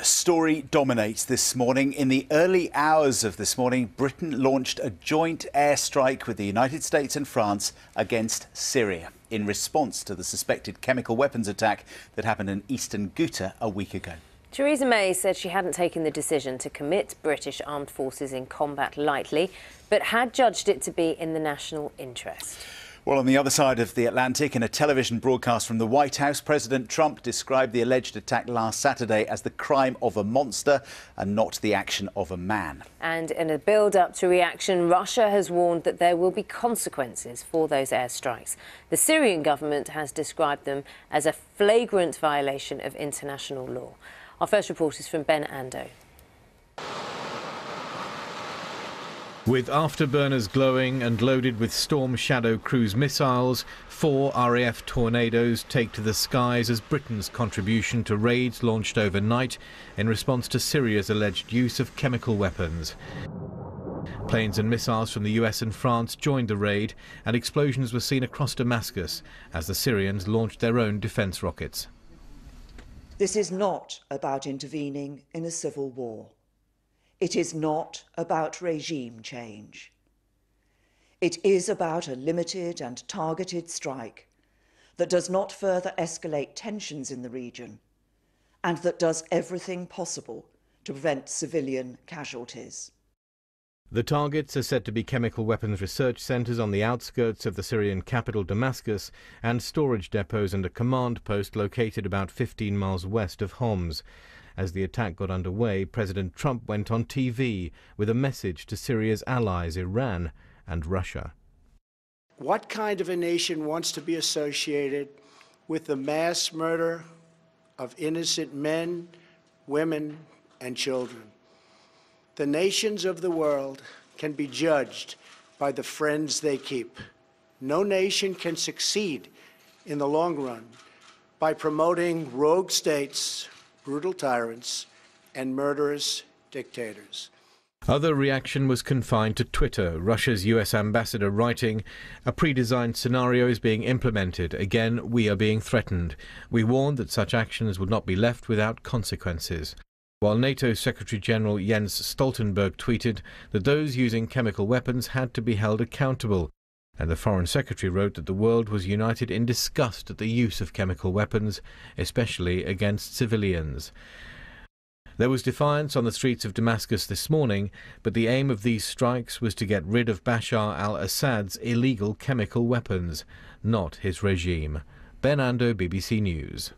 Story dominates this morning. In the early hours of this morning, Britain launched a joint airstrike with the United States and France against Syria in response to the suspected chemical weapons attack that happened in eastern Ghouta a week ago. Theresa May said she hadn't taken the decision to commit British armed forces in combat lightly, but had judged it to be in the national interest. Well, on the other side of the Atlantic, in a television broadcast from the White House, President Trump described the alleged attack last Saturday as the crime of a monster and not the action of a man. And in a build-up to reaction, Russia has warned that there will be consequences for those airstrikes. The Syrian government has described them as a flagrant violation of international law. Our first report is from Ben Ando. With afterburners glowing and loaded with Storm Shadow cruise missiles, 4 RAF Tornadoes take to the skies as Britain's contribution to raids launched overnight in response to Syria's alleged use of chemical weapons. Planes and missiles from the US and France joined the raid, and explosions were seen across Damascus as the Syrians launched their own defence rockets. This is not about intervening in a civil war. It is not about regime change. It is about a limited and targeted strike that does not further escalate tensions in the region and that does everything possible to prevent civilian casualties. The targets are said to be chemical weapons research centres on the outskirts of the Syrian capital Damascus and storage depots and a command post located about 15 miles west of Homs. As the attack got underway, President Trump went on TV with a message to Syria's allies, Iran and Russia. What kind of a nation wants to be associated with the mass murder of innocent men, women, and children? The nations of the world can be judged by the friends they keep. No nation can succeed in the long run by promoting rogue states, brutal tyrants, and murderous dictators. Other reaction was confined to Twitter, Russia's US ambassador writing, "A pre-designed scenario is being implemented. Again, we are being threatened. We warned that such actions would not be left without consequences." While NATO Secretary-General Jens Stoltenberg tweeted that those using chemical weapons had to be held accountable. And the Foreign Secretary wrote that the world was united in disgust at the use of chemical weapons, especially against civilians. There was defiance on the streets of Damascus this morning, but the aim of these strikes was to get rid of Bashar al-Assad's illegal chemical weapons, not his regime. Ben Ando, BBC News.